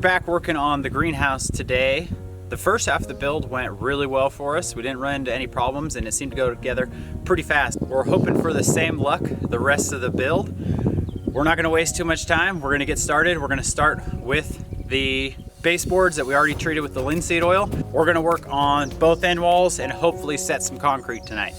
back working on the greenhouse today. The first half of the build went really well for us. We didn't run into any problems and it seemed to go together pretty fast. We're hoping for the same luck the rest of the build. We're not gonna waste too much time. We're gonna get started. We're gonna start with the baseboards that we already treated with the linseed oil. We're gonna work on both end walls and hopefully set some concrete tonight.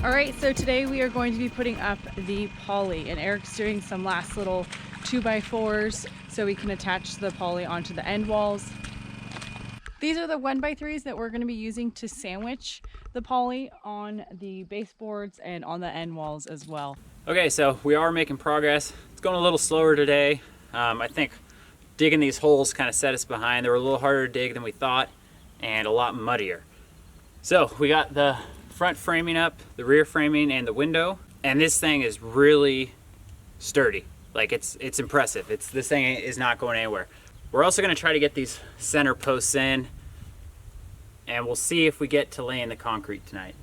Alright, so today we are going to be putting up the poly, and Eric's doing some last little 2x4s so we can attach the poly onto the end walls. These are the 1x3s that we're going to be using to sandwich the poly on the baseboards and on the end walls as well. Okay, so we are making progress. It's going a little slower today. I think digging these holes kind of set us behind. They were a little harder to dig than we thought and a lot muddier. So we got the front framing up, the rear framing, and the window, and this thing is really sturdy. Like it's impressive. This thing is not going anywhere. We're also going to try to get these center posts in, and we'll see if we get to laying the concrete tonight.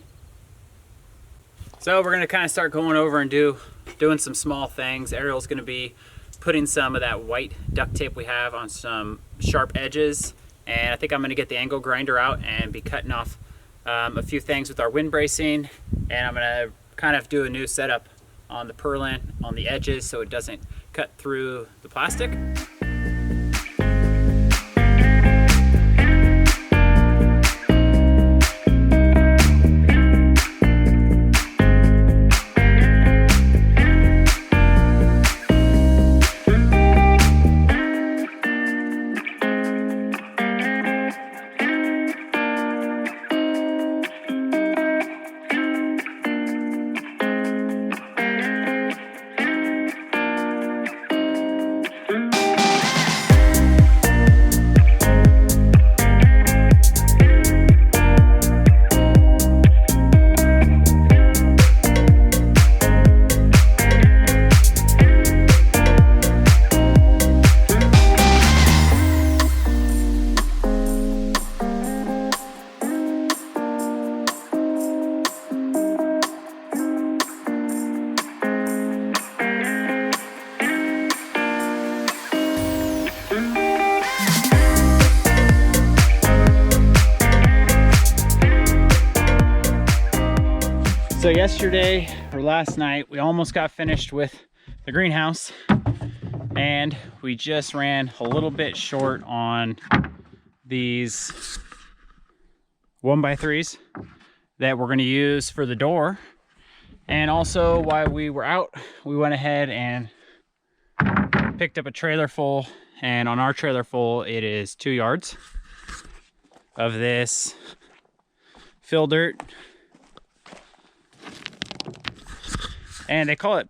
So we're going to kind of start going over and doing some small things. Ariel's going to be putting some of that white duct tape we have on some sharp edges, and I think I'm going to get the angle grinder out and be cutting off a few things with our wind bracing, and I'm going to kind of do a new setup on the purlin on the edges so it doesn't cut through the plastic. So yesterday or last night, we almost got finished with the greenhouse, and we just ran a little bit short on these 1x3s that we're going to use for the door. And also while we were out, we went ahead and picked up a trailer full, and on our trailer full it is 2 yards of this fill dirt. And they call it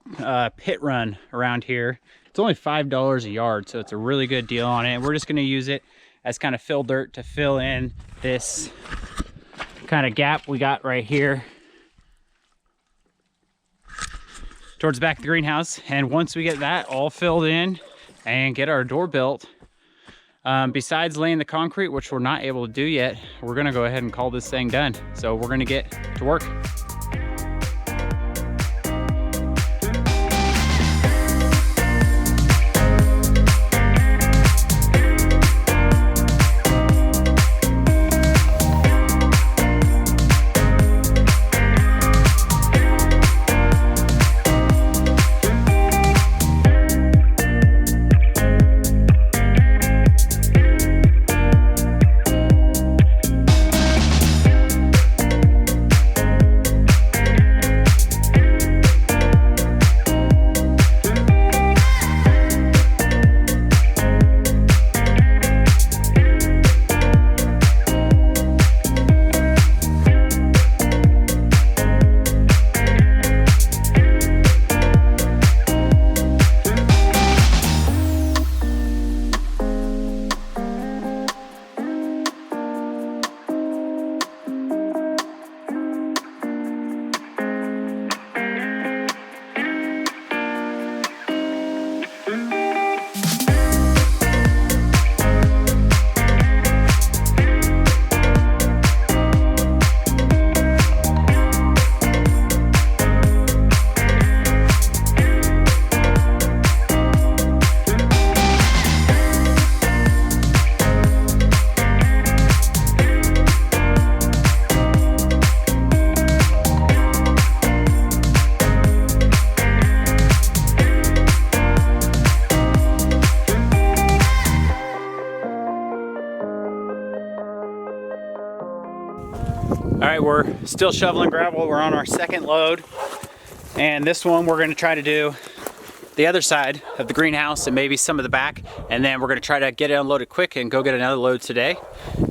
pit run around here. It's only $5 a yard, so it's a really good deal on it. And we're just gonna use it as kind of fill dirt to fill in this kind of gap we got right here towards the back of the greenhouse. And once we get that all filled in and get our door built, besides laying the concrete, which we're not able to do yet, we're gonna go ahead and call this thing done. So we're gonna get to work. All right, we're still shoveling gravel. We're on our second load. And this one we're gonna try to do the other side of the greenhouse and maybe some of the back. And then we're gonna try to get it unloaded quick and go get another load today.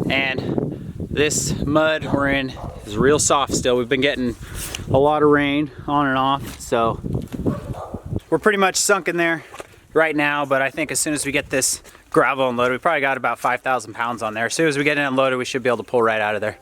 And this mud we're in is real soft still. We've been getting a lot of rain on and off. So we're pretty much sunk in there right now. But I think as soon as we get this gravel unloaded, we probably got about 5,000 pounds on there. As soon as we get it unloaded, we should be able to pull right out of there.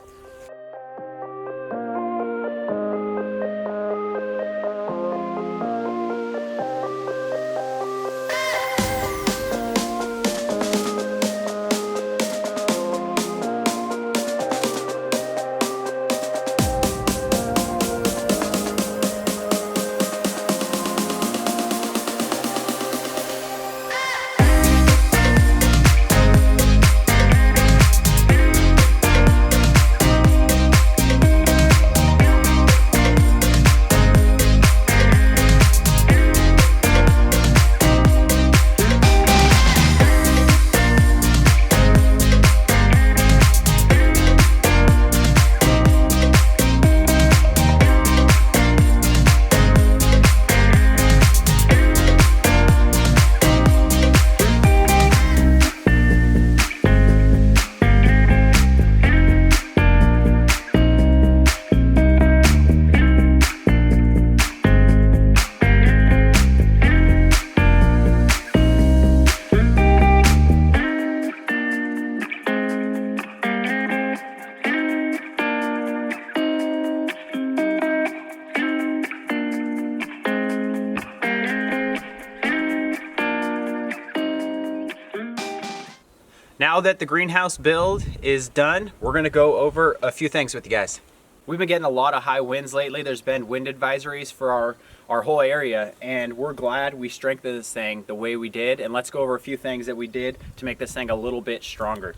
Now that the greenhouse build is done, we're gonna go over a few things with you guys. We've been getting a lot of high winds lately. There's been wind advisories for our whole area, and we're glad we strengthened this thing the way we did. And let's go over a few things that we did to make this thing a little bit stronger.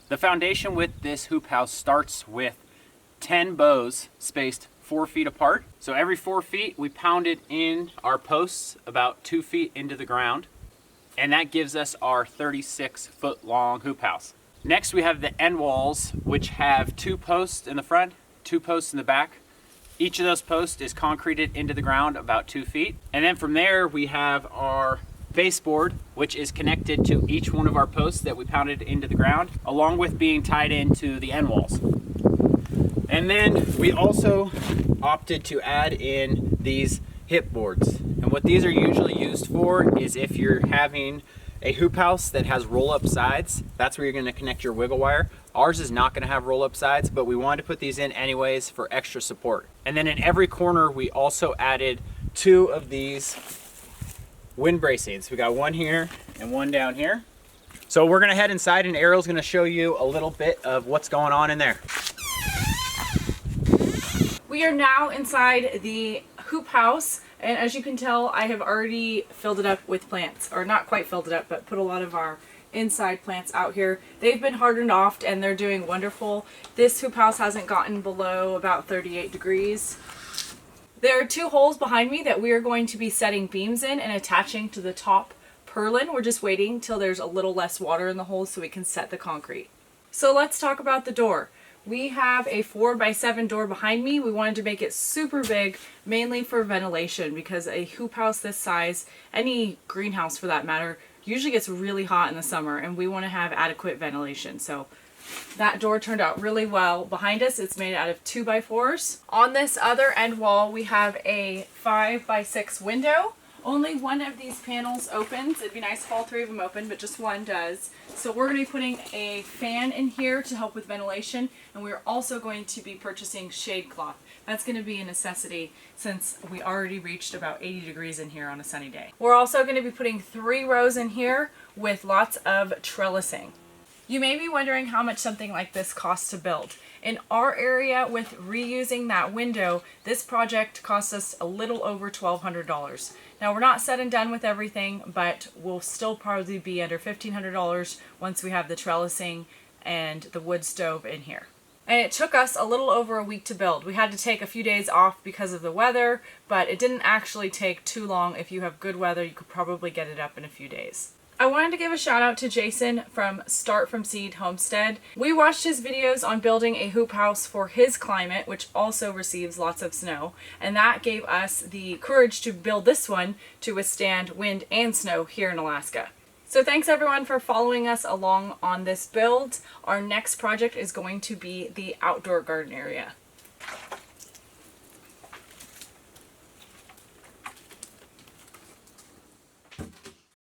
The foundation with this hoop house starts with 10 bows spaced 4 feet apart. So every 4 feet, we pounded in our posts about 2 feet into the ground. And that gives us our 36-foot long hoop house. Next, we have the end walls, which have 2 posts in the front, 2 posts in the back. Each of those posts is concreted into the ground about 2 feet. And then from there, we have our baseboard, which is connected to each one of our posts that we pounded into the ground, along with being tied into the end walls. And then we also opted to add in these hip boards. And what these are usually used for is if you're having a hoop house that has roll-up sides, that's where you're going to connect your wiggle wire. Ours is not going to have roll-up sides, but we wanted to put these in anyways for extra support. And then in every corner, we also added 2 of these wind bracings. We got one here and one down here. So we're going to head inside and Ariel's going to show you a little bit of what's going on in there. We are now inside the hoop house, and as you can tell, I have already filled it up with plants, or not quite filled it up, but put a lot of our inside plants out here. They've been hardened off and they're doing wonderful. This hoop house hasn't gotten below about 38 degrees. There are 2 holes behind me that we are going to be setting beams in and attaching to the top purlin. We're just waiting till there's a little less water in the holes so we can set the concrete. So let's talk about the door. We have a 4x7 door behind me. We wanted to make it super big, mainly for ventilation, because a hoop house this size, any greenhouse for that matter, usually gets really hot in the summer, and we want to have adequate ventilation. So that door turned out really well. Behind us, it's made out of 2x4s. On this other end wall, we have a 5x6 window. Only one of these panels opens. It'd be nice if all 3 of them open, but just one does. So we're going to be putting a fan in here to help with ventilation, and we're also going to be purchasing shade cloth. That's going to be a necessity since we already reached about 80 degrees in here on a sunny day. We're also going to be putting 3 rows in here with lots of trellising. You may be wondering how much something like this costs to build. In our area, with reusing that window, this project cost us a little over $1,200. Now, we're not said and done with everything, but we'll still probably be under $1,500 once we have the trellising and the wood stove in here. And it took us a little over a week to build. We had to take a few days off because of the weather, but it didn't actually take too long. If you have good weather, you could probably get it up in a few days. I wanted to give a shout out to Jason from Start From Seed Homestead. We watched his videos on building a hoop house for his climate, which also receives lots of snow, and that gave us the courage to build this one to withstand wind and snow here in Alaska. So thanks everyone for following us along on this build. Our next project is going to be the outdoor garden area.